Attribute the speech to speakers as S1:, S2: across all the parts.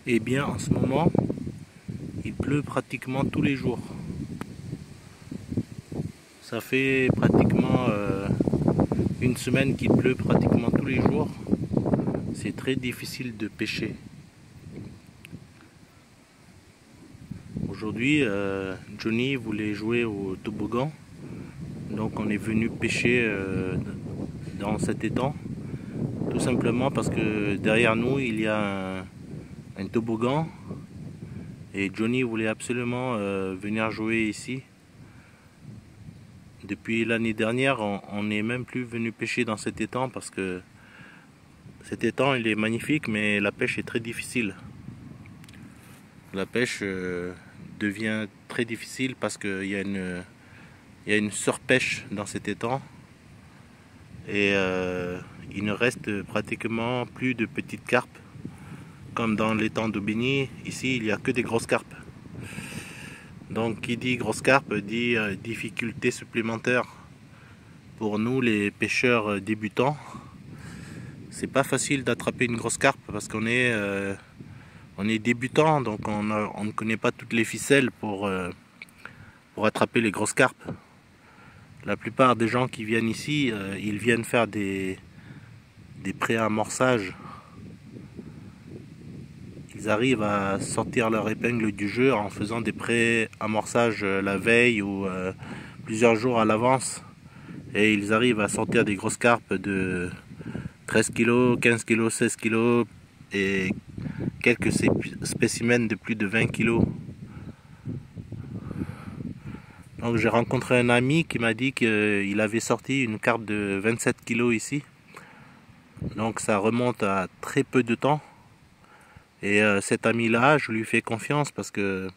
S1: Eh bien, en ce moment, il pleut pratiquement tous les jours. Ça fait pratiquement une semaine qu'il pleut pratiquement tous les jours. C'est très difficile de pêcher. Aujourd'hui, Johnny voulait jouer au toboggan. Donc on est venu pêcher dans cet étang. Tout simplement parce que derrière nous, il y a un toboggan. Et Johnny voulait absolument venir jouer ici. Depuis l'année dernière, on n'est même plus venu pêcher dans cet étang parce que cet étang il est magnifique, mais la pêche est très difficile. La pêche devient très difficile parce qu'il y a une surpêche dans cet étang et il ne reste pratiquement plus de petites carpes. Comme dans l'étang d'Aubigny, ici il n'y a que des grosses carpes. Donc qui dit grosse carpe dit difficulté supplémentaire pour nous les pêcheurs débutants. C'est pas facile d'attraper une grosse carpe parce qu'on est débutant, donc on ne connaît pas toutes les ficelles pour attraper les grosses carpes. La plupart des gens qui viennent ici, ils viennent faire des pré-amorçages. Ils arrivent à sortir leur épingle du jeu en faisant des pré-amorçages la veille ou plusieurs jours à l'avance. Et ils arrivent à sortir des grosses carpes de 13 kg, 15 kg, 16 kg et quelques spécimens de plus de 20 kg. Donc j'ai rencontré un ami qui m'a dit qu'il avait sorti une carpe de 27 kg ici. Donc ça remonte à très peu de temps. Et cet ami-là, je lui fais confiance parce que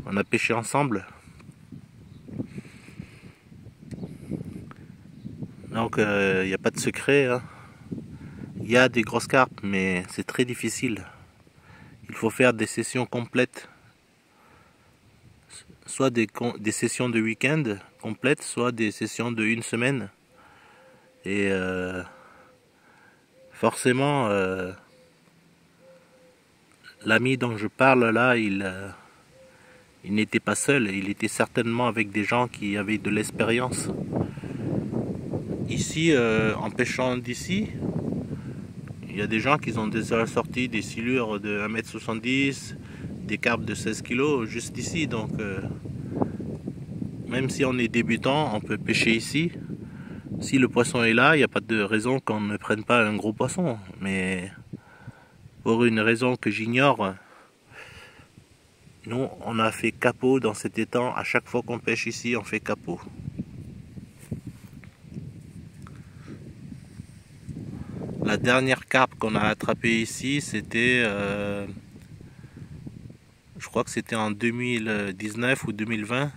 S1: on a pêché ensemble. Donc il n'y a pas de secret, hein. Il y a des grosses carpes, mais c'est très difficile. Il faut faire des sessions complètes. Soit des sessions de week-end complètes, soit des sessions de une semaine. Et forcément, l'ami dont je parle là, il n'était pas seul. Il était certainement avec des gens qui avaient de l'expérience. Ici, en pêchant d'ici, il y a des gens qui ont déjà sorti des silures de 1,70 m, des carpes de 16 kg juste ici. Donc, même si on est débutant, on peut pêcher ici. Si le poisson est là, il n'y a pas de raison qu'on ne prenne pas un gros poisson. Mais pour une raison que j'ignore, nous, on a fait capot dans cet étang. À chaque fois qu'on pêche ici, on fait capot. La dernière carpe qu'on a attrapée ici, c'était, je crois que c'était en 2019 ou 2020.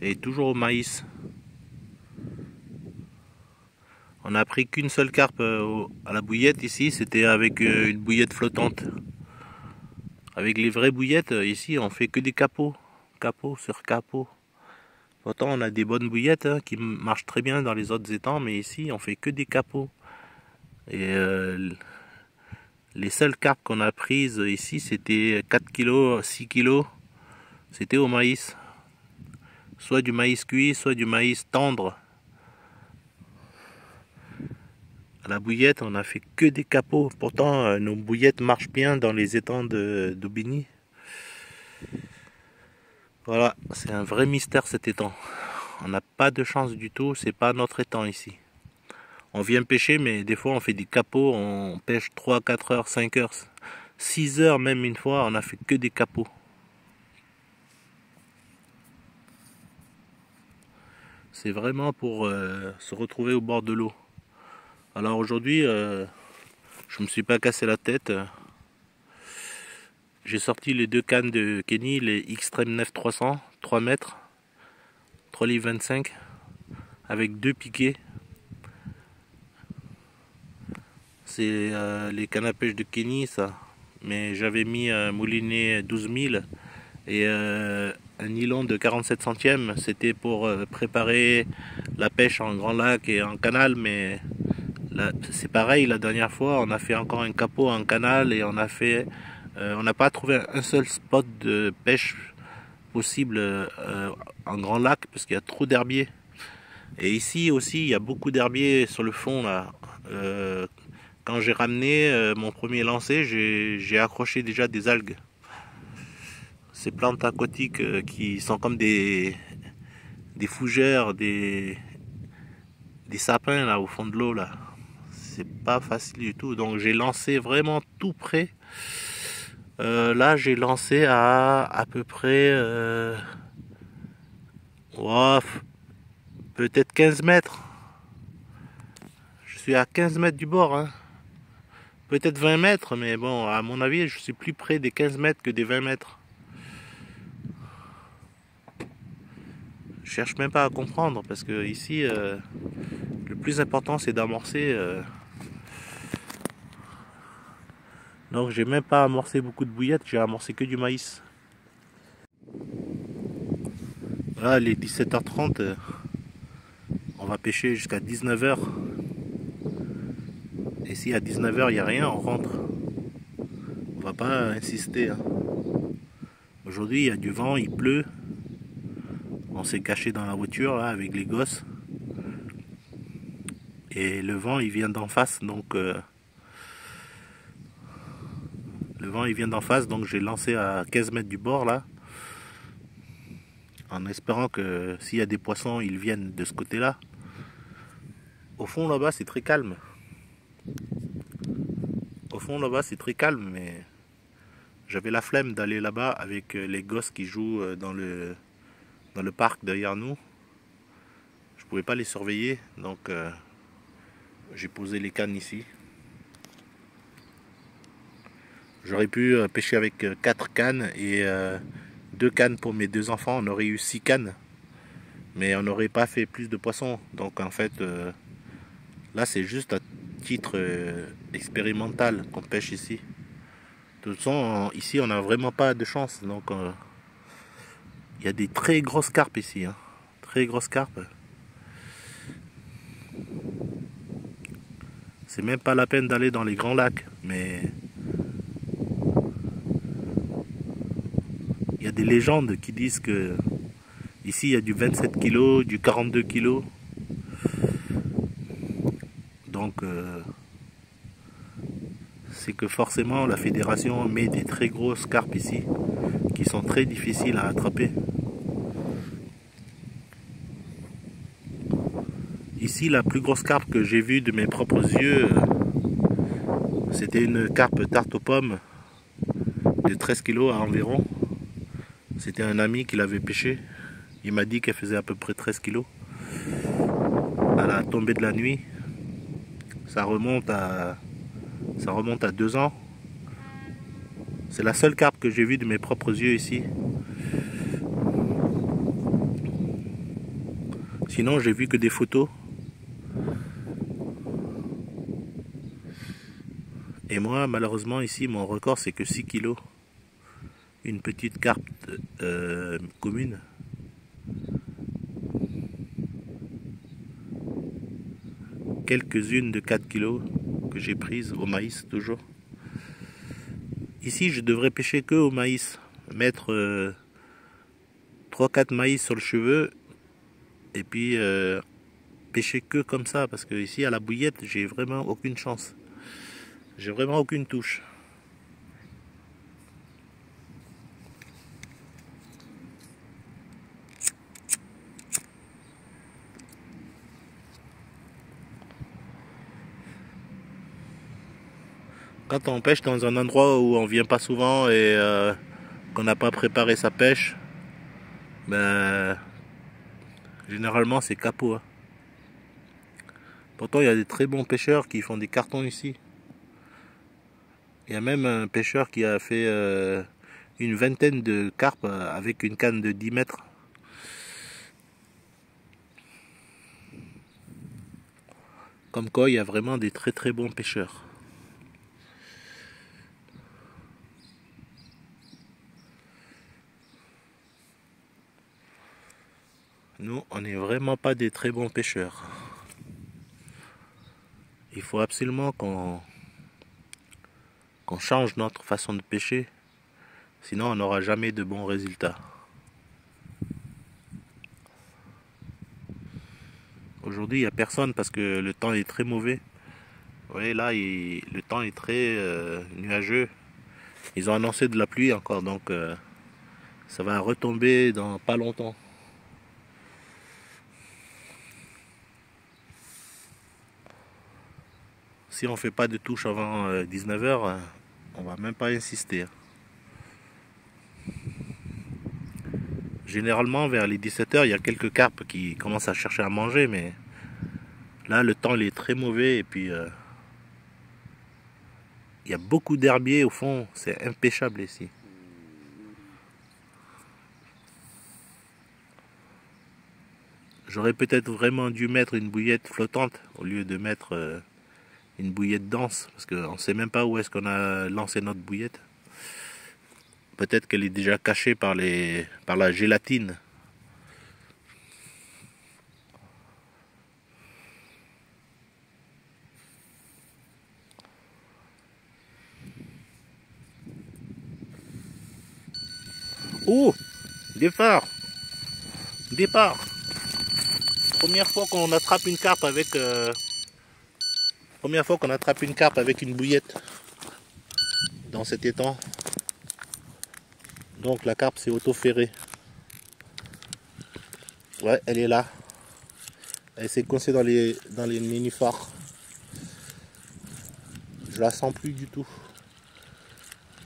S1: Et toujours au maïs. On n'a pris qu'une seule carpe à la bouillette ici, c'était avec une bouillette flottante. Avec les vraies bouillettes, ici on fait que des capots, capot sur capot. Pourtant on a des bonnes bouillettes qui marchent très bien dans les autres étangs, mais ici on fait que des capots. Et les seules carpes qu'on a prises ici c'était 4 kg, 6 kg, c'était au maïs. Soit du maïs cuit, soit du maïs tendre. À la bouillette, on a fait que des capots. Pourtant, nos bouillettes marchent bien dans les étangs d'Aubigny. Voilà, c'est un vrai mystère cet étang. On n'a pas de chance du tout, c'est pas notre étang ici. On vient pêcher, mais des fois on fait des capots, on pêche 3, 4 heures, 5 heures, 6 heures même une fois, on a fait que des capots. C'est vraiment pour se retrouver au bord de l'eau. Alors aujourd'hui, je me suis pas cassé la tête. J'ai sorti les deux cannes de Kenny, les Xtreme 9 300, 3 mètres, 3 livres 25, avec deux piquets. C'est les cannes à pêche de Kenny, ça. Mais j'avais mis un moulinet 12 000 et un nylon de 47 centièmes. C'était pour préparer la pêche en grand lac et en canal, mais C'est pareil, la dernière fois, on a fait encore un capot en canal et on n'a pas trouvé un seul spot de pêche possible en grand lac parce qu'il y a trop d'herbiers. Et ici aussi, il y a beaucoup d'herbiers sur le fond là. Quand j'ai ramené mon premier lancer, j'ai accroché déjà des algues. Ces plantes aquatiques qui sont comme des fougères, des sapins là au fond de l'eau là. C'est pas facile du tout. Donc j'ai lancé vraiment tout près. Là j'ai lancé à peu près oh, peut-être 15 mètres. Je suis à 15 mètres du bord. Hein. Peut-être 20 mètres, mais bon, à mon avis, je suis plus près des 15 mètres que des 20 mètres. Je cherche même pas à comprendre parce que ici, le plus important c'est d'amorcer. Donc j'ai même pas amorcé beaucoup de bouillettes, j'ai amorcé que du maïs. Là, les 17h30, on va pêcher jusqu'à 19h. Et si à 19h il n'y a rien, on rentre. On va pas insister. Hein. Aujourd'hui il y a du vent, il pleut. On s'est caché dans la voiture là avec les gosses. Et le vent il vient d'en face, donc le vent il vient d'en face, donc j'ai lancé à 15 mètres du bord là. En espérant que s'il y a des poissons, ils viennent de ce côté-là. Au fond là-bas c'est très calme. Au fond là-bas c'est très calme, mais j'avais la flemme d'aller là-bas avec les gosses qui jouent dans le parc derrière nous. Je pouvais pas les surveiller, donc j'ai posé les cannes ici. J'aurais pu pêcher avec 4 cannes et 2 cannes pour mes 2 enfants. On aurait eu 6 cannes, mais on n'aurait pas fait plus de poissons. Donc en fait, là c'est juste à titre expérimental qu'on pêche ici. De toute façon, ici on n'a vraiment pas de chance. Donc il y a des très grosses carpes ici. Hein. Très grosses carpes. C'est même pas la peine d'aller dans les grands lacs, mais il y a des légendes qui disent que ici il y a du 27 kg, du 42 kg. Donc c'est que forcément la fédération met des très grosses carpes ici qui sont très difficiles à attraper. Ici la plus grosse carpe que j'ai vue de mes propres yeux, c'était une carpe tarte aux pommes de 13 kg environ. C'était un ami qui l'avait pêché. Il m'a dit qu'elle faisait à peu près 13 kg. À la tombée de la nuit, ça remonte à 2 ans. C'est la seule carpe que j'ai vue de mes propres yeux ici. Sinon, j'ai vu que des photos. Et moi, malheureusement, ici, mon record, c'est que 6 kg. Une petite carpe commune. Quelques-unes de 4 kg que j'ai prises au maïs, toujours. Ici, je devrais pêcher que au maïs. Mettre 3-4 maïs sur le cheveu. Et puis, pêcher que comme ça. Parce que ici, à la bouillette, j'ai vraiment aucune chance. J'ai vraiment aucune touche. Quand on pêche dans un endroit où on vient pas souvent et qu'on n'a pas préparé sa pêche, ben généralement c'est capot. Hein. Pourtant il y a des très bons pêcheurs qui font des cartons ici. Il y a même un pêcheur qui a fait une vingtaine de carpes avec une canne de 10 mètres. Comme quoi il y a vraiment des très très bons pêcheurs. Nous, on n'est vraiment pas des très bons pêcheurs. Il faut absolument qu'on change notre façon de pêcher, sinon on n'aura jamais de bons résultats. Aujourd'hui, il n'y a personne parce que le temps est très mauvais. Vous voyez là, le temps est très nuageux. Ils ont annoncé de la pluie encore, donc ça va retomber dans pas longtemps. Si on fait pas de touche avant 19 h, on va même pas insister. Généralement, vers les 17 h, il y a quelques carpes qui commencent à chercher à manger, mais là, le temps il est très mauvais et puis il y a beaucoup d'herbiers au fond, c'est impêchable ici. J'aurais peut-être vraiment dû mettre une bouillette flottante au lieu de mettre une bouillette dense, parce qu'on ne sait même pas où est-ce qu'on a lancé notre bouillette. Peut-être qu'elle est déjà cachée par la gélatine. Oh, départ, départ. Première fois qu'on attrape une carpe avec une bouillette dans cet étang. Donc la carpe s'est auto-ferrée. Ouais, elle est là. Elle s'est coincée dans les nénuphars. Je la sens plus du tout.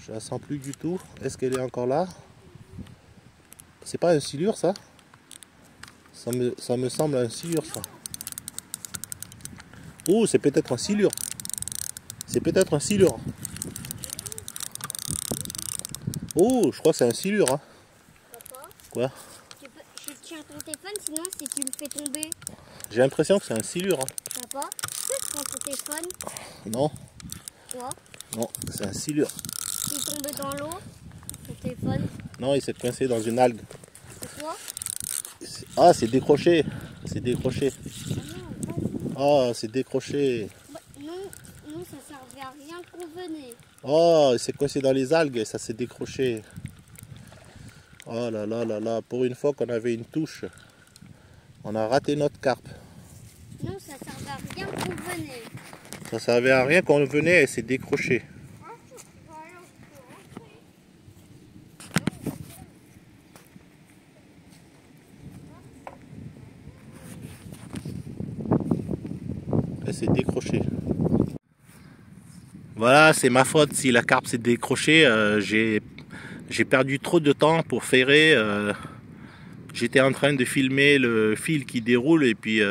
S1: Je la sens plus du tout. Est-ce qu'elle est encore là? C'est pas un silure ça? Ça me semble un silure ça. Oh, c'est peut-être un silure. C'est peut-être un silure. Oh, je crois que c'est un silure. Hein.
S2: Papa,
S1: quoi?
S2: Je tiens ton téléphone, sinon si tu le fais tomber.
S1: J'ai l'impression que c'est un silure. Hein.
S2: Papa, tu prends ton téléphone.
S1: Non.
S2: Quoi?
S1: Non, c'est un silure.
S2: Il est tombé dans l'eau, ton téléphone.
S1: Non, il s'est coincé dans une algue.
S2: C'est quoi?
S1: Ah, c'est décroché. C'est décroché.
S2: Ah,
S1: Ah, c'est décroché.
S2: bah, non, ça servait à rien qu'on venait.
S1: Oh, il s'est coincé dans les algues et ça s'est décroché. Oh là là là là, pour une fois qu'on avait une touche, on a raté notre carpe.
S2: Non, ça servait à rien qu'on venait.
S1: Ça servait à rien qu'on venait et c'est décroché. Elle s'est décrochée. Voilà, c'est ma faute si la carpe s'est décrochée. J'ai perdu trop de temps pour ferrer. J'étais en train de filmer le fil qui déroule et puis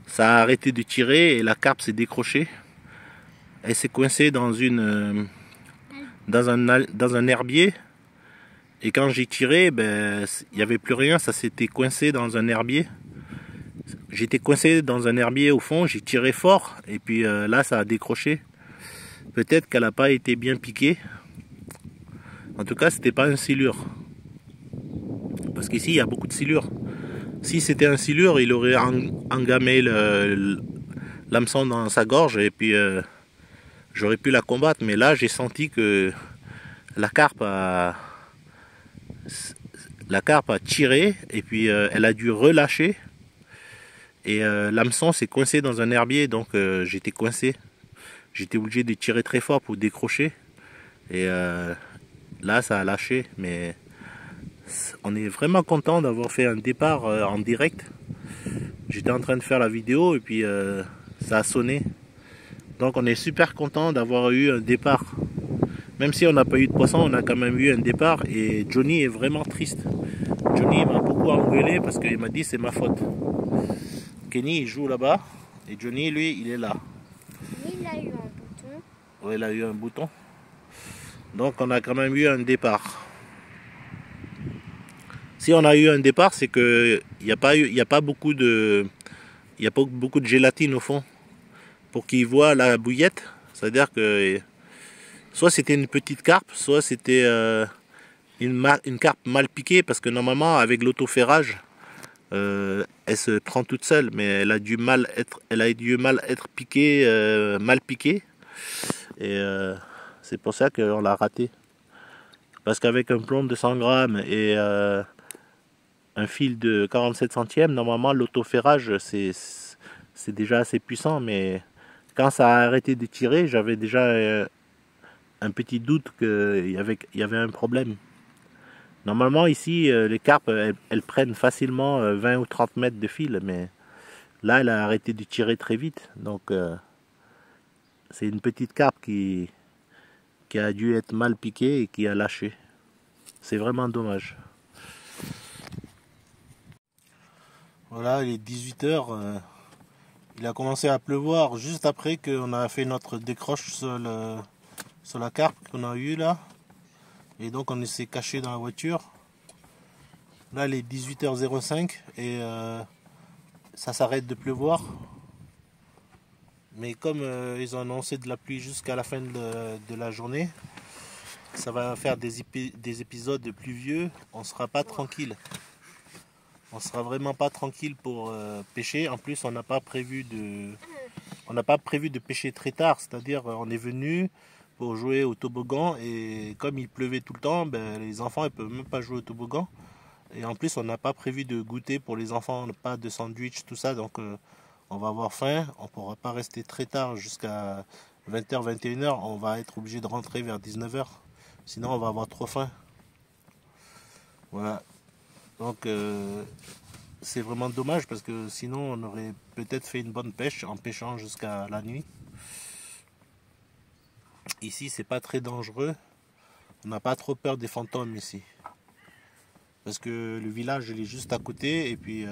S1: ça a arrêté de tirer et la carpe s'est décrochée. Elle s'est coincée dans un herbier. Et quand j'ai tiré, ben, il n'y avait plus rien, ça s'était coincé dans un herbier. J'étais coincé dans un herbier au fond, j'ai tiré fort et puis là ça a décroché. Peut-être qu'elle n'a pas été bien piquée. En tout cas, c'était pas un silure. Parce qu'ici, il y a beaucoup de silures. Si c'était un silure, il aurait engamé l'hameçon dans sa gorge et puis j'aurais pu la combattre. Mais là, j'ai senti que la carpe a tiré et puis elle a dû relâcher. Et l'hameçon s'est coincé dans un herbier, donc j'étais coincé. J'étais obligé de tirer très fort pour décrocher. Et là, ça a lâché. Mais on est vraiment content d'avoir fait un départ en direct. J'étais en train de faire la vidéo et puis ça a sonné. Donc on est super content d'avoir eu un départ. Même si on n'a pas eu de poisson, on a quand même eu un départ. Et Johnny est vraiment triste. Johnny m'a beaucoup engueulé parce qu'il m'a dit c'est ma faute. Kenny il joue là-bas et Johnny lui il est là.
S2: Mais il a eu un bouton.
S1: Oui, il a eu un bouton. Donc on a quand même eu un départ. Si on a eu un départ, c'est que il n'y a pas beaucoup de gélatine au fond pour qu'il voit la bouillette. C'est-à-dire que soit c'était une petite carpe, soit c'était une carpe mal piquée parce que normalement avec l'autoferrage, elle se prend toute seule, mais elle a du mal être piquée, mal piquée. Et c'est pour ça qu'on l'a ratée. Parce qu'avec un plomb de 100 grammes et un fil de 47 centièmes, normalement l'autoferrage c'est déjà assez puissant, mais quand ça a arrêté de tirer, j'avais déjà un petit doute qu'il y avait un problème. Normalement ici, les carpes, elles prennent facilement 20 ou 30 mètres de fil, mais là elle a arrêté de tirer très vite. Donc c'est une petite carpe qui a dû être mal piquée et qui a lâché. C'est vraiment dommage. Voilà, il est 18 h. Il a commencé à pleuvoir juste après qu'on a fait notre décroche sur la carpe qu'on a eue là. Et donc on s'est caché dans la voiture. Là il est 18h05 et ça s'arrête de pleuvoir. Mais comme ils ont annoncé de la pluie jusqu'à la fin de la journée, ça va faire des épisodes pluvieux, on sera pas tranquille. On sera vraiment pas tranquille pour pêcher. En plus, on n'a pas prévu de pêcher très tard. C'est-à-dire, on est venu pour jouer au toboggan et comme il pleuvait tout le temps, ben, les enfants ne peuvent même pas jouer au toboggan. Et en plus, on n'a pas prévu de goûter pour les enfants, pas de sandwich, tout ça. Donc, on va avoir faim. On ne pourra pas rester très tard jusqu'à 20h, 21h. On va être obligé de rentrer vers 19h. Sinon, on va avoir trop faim. Voilà. Donc c'est vraiment dommage parce que sinon on aurait peut-être fait une bonne pêche en pêchant jusqu'à la nuit. Ici c'est pas très dangereux. On n'a pas trop peur des fantômes ici. Parce que le village il est juste à côté et puis